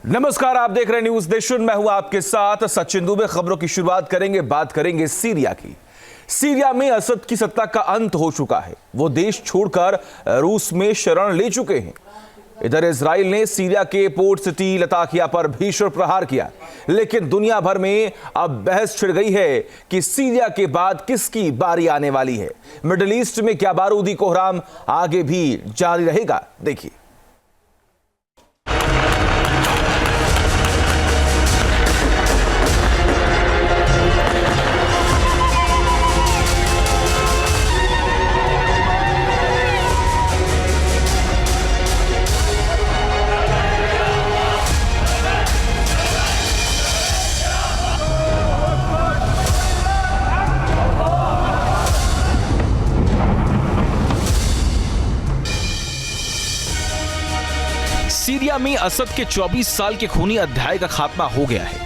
नमस्कार, आप देख रहे हैं न्यूज नेशन। मैं हूं आपके साथ सचिन दुबे। खबरों की शुरुआत करेंगे, बात करेंगे सीरिया की। सीरिया में असद की सत्ता का अंत हो चुका है। वो देश छोड़कर रूस में शरण ले चुके हैं। इधर इजराइल ने सीरिया के पोर्ट सिटी लताकिया पर भीषण प्रहार किया, लेकिन दुनिया भर में अब बहस छिड़ गई है कि सीरिया के बाद किसकी बारी आने वाली है। मिडिल ईस्ट में क्या बारूदी कोहराम आगे भी जारी रहेगा? देखिए। सीरिया में असद के 24 साल के खूनी अध्याय का खात्मा हो गया है।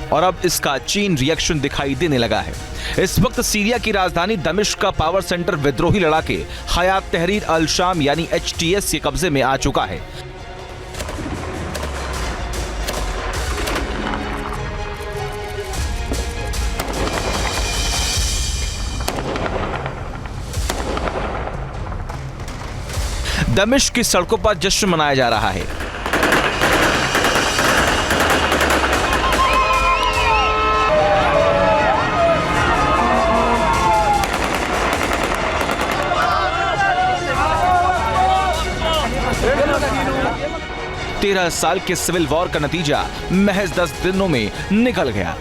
और अब इसका चीन रिएक्शन दिखाई देने लगा है। इस वक्त सीरिया की राजधानी दमिश्क का पावर सेंटर विद्रोही लड़ाके हयात तहरीर अल शाम यानी HTS के कब्जे में आ चुका है। दमिश्क की सड़कों पर जश्न मनाया जा रहा है। तेरह साल के सिविल वॉर का नतीजा महज 10 दिनों में निकल गया।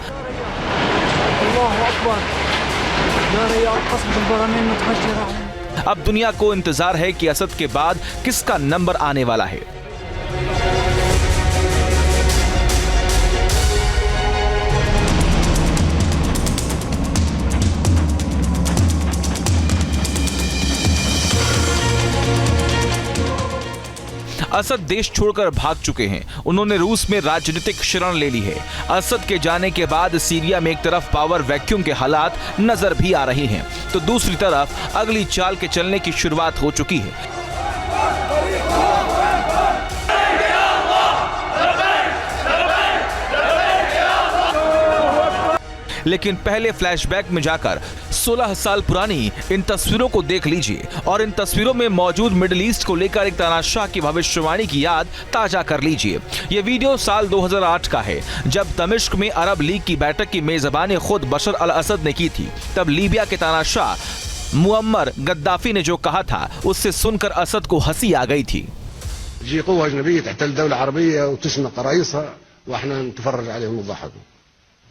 अब दुनिया को इंतजार है कि असद के बाद किसका नंबर आने वाला है। असद देश छोड़कर भाग चुके हैं। उन्होंने रूस में राजनीतिक शरण ले ली है। असद के जाने के बाद सीरिया में एक तरफ पावर वैक्यूम के हालात नजर भी आ रहे हैं, तो दूसरी तरफ अगली चाल के चलने की शुरुआत हो चुकी है। लेकिन पहले फ्लैशबैक में जाकर 16 साल पुरानी इन तस्वीरों को देख लीजिए और इन तस्वीरों में मौजूद मिडिल ईस्ट को लेकर एक तानाशाह की भविष्यवाणी की याद ताजा कर लीजिए। ये वीडियो साल 2008 का है, जब दमिश्क में अरब लीग की बैठक की मेजबानी खुद बशर अल असद ने की थी। तब लीबिया के तानाशाह मुअम्मर गद्दाफी ने जो कहा था, उससे सुनकर असद को हंसी आ गई थी।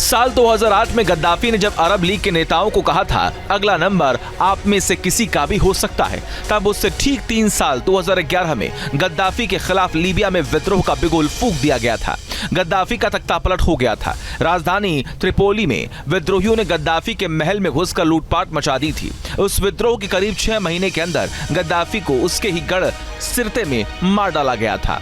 साल 2008 में गद्दाफी ने जब अरब लीग के नेताओं को कहा था अगला नंबर आप में से किसी का भी हो सकता है, तब उससे ठीक 3 साल 2011 में गद्दाफी के खिलाफ लीबिया में विद्रोह का बिगुल फूंक दिया गया था। गद्दाफी का तख्ता पलट हो गया था। राजधानी त्रिपोली में विद्रोहियों ने गद्दाफी के महल में घुसकर लूटपाट मचा दी थी। उस विद्रोह के करीब 6 महीने के अंदर गद्दाफी को उसके ही गढ़ सिरते में मार डाला गया था।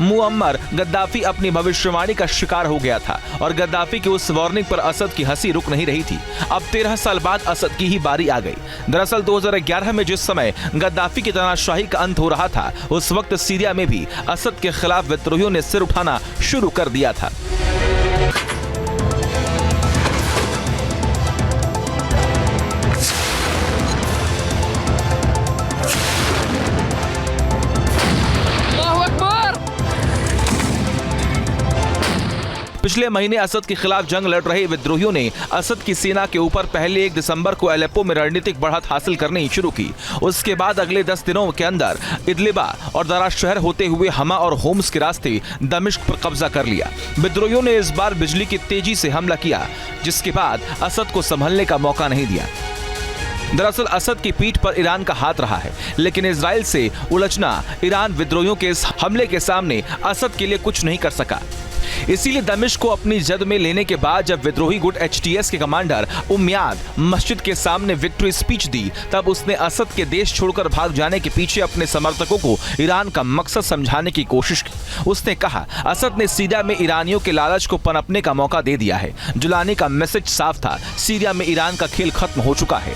मुअम्मर गद्दाफी अपनी भविष्यवाणी का शिकार हो गया था और गद्दाफी की उस वार्निंग पर असद की हंसी रुक नहीं रही थी। अब 13 साल बाद असद की ही बारी आ गई। दरअसल 2011 में जिस समय गद्दाफी की तानाशाही का अंत हो रहा था, उस वक्त सीरिया में भी असद के खिलाफ विद्रोहियों ने सिर उठाना शुरू कर दिया था। पिछले महीने असद के खिलाफ जंग लड़ रहे विद्रोहियों ने असद की सेना के ऊपर पहले 1 दिसंबर को अलेप्पो में रणनीतिक बढ़त हासिल करनी शुरू की। उसके बाद अगले 10 दिनों के अंदर इदलिबा और दरा शहर होते हुए हमा और होम्स के रास्ते दमिश्क पर कब्जा कर लिया। विद्रोहियों ने इस बार बिजली की तेजी से हमला किया, जिसके बाद असद को संभलने का मौका नहीं दिया। दरअसल असद की पीठ पर ईरान का हाथ रहा है, लेकिन इजराइल से उलझना ईरान विद्रोहियों के इस हमले के सामने असद के लिए कुछ नहीं कर सका। इसीलिए दमिश्क को अपनी जद में लेने के बाद जब विद्रोही गुट HTS के कमांडर उम्याद मस्जिद के सामने विक्ट्री स्पीच दी, तब उसने असद के देश छोड़कर भाग जाने के पीछे अपने समर्थकों को ईरान का मकसद समझाने की कोशिश की। उसने कहा, असद ने सीरिया में ईरानियों के लालच को पनपने का मौका दे दिया है। जुलानी का मैसेज साफ था, सीरिया में ईरान का खेल खत्म हो चुका है।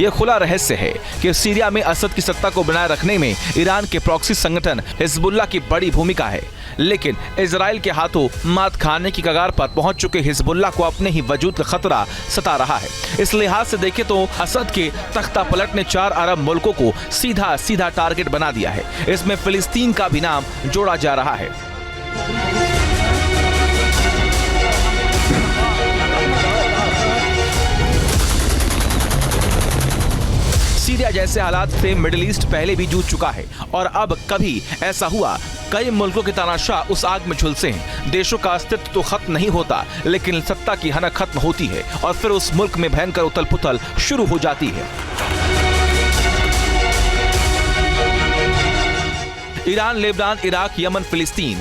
यह खुला रहस्य है कि सीरिया में असद की सत्ता को बनाए रखने में ईरान के प्रॉक्सी संगठन हिजबुल्ला की बड़ी भूमिका है। लेकिन इजराइल के हाथों मात खाने की कगार पर पहुंच चुके हिजबुल्ला को अपने ही वजूद का खतरा सता रहा है। इस लिहाज से देखें तो असद के तख्ता पलट ने 4 अरब मुल्कों को सीधा सीधा टारगेट बना दिया है। इसमें फिलिस्तीन का भी नाम जोड़ा जा रहा है। सीरिया जैसे हालात से मिडिल ईस्ट पहले भी जूझ चुका है और अब कभी ऐसा हुआ, कई मुल्कों के तानाशाह उस आग में झुलसे हैं। देशों का अस्तित्व तो खत्म नहीं होता, लेकिन सत्ता की हनक खत्म होती है और फिर उस मुल्क में भयंकर उथल पुथल शुरू हो जाती है। ईरान, लेबनान, इराक, यमन, फिलिस्तीन,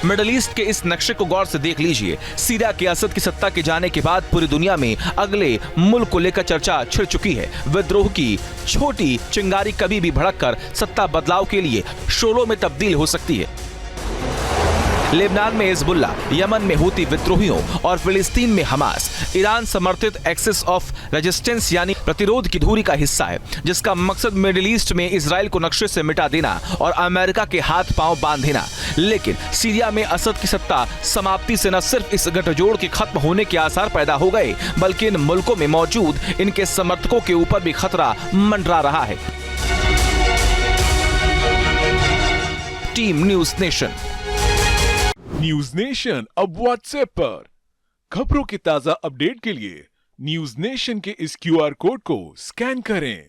मिडिल ईस्ट के इस नक्शे को गौर से देख लीजिए। सीरिया के असद की सत्ता के जाने के बाद पूरी दुनिया में अगले मुल्क को लेकर चर्चा छिड़ चुकी है। विद्रोह की छोटी चिंगारी कभी भी भड़ककर सत्ता बदलाव के लिए शोलों में तब्दील हो सकती है। लेबनान में हिजबुल्ला, यमन में हूती विद्रोहियों और फिलिस्तीन में हमास ईरान समर्थित एक्सिस ऑफ रेजिस्टेंस यानी प्रतिरोध की धुरी का हिस्सा है, जिसका मकसद मिडिल ईस्ट में इजराइल को नक्शे से मिटा देना और अमेरिका के हाथ पांव बांध देना। लेकिन सीरिया में असद की सत्ता समाप्ति से न सिर्फ इस गठजोड़ के खत्म होने के आसार पैदा हो गए, बल्कि इन मुल्कों में मौजूद इनके समर्थकों के ऊपर भी खतरा मंडरा रहा है। Team news nation. News nation अब व्हाट्सएप पर खबरों की ताजा अपडेट के लिए न्यूज नेशन के इस QR कोड को स्कैन करें।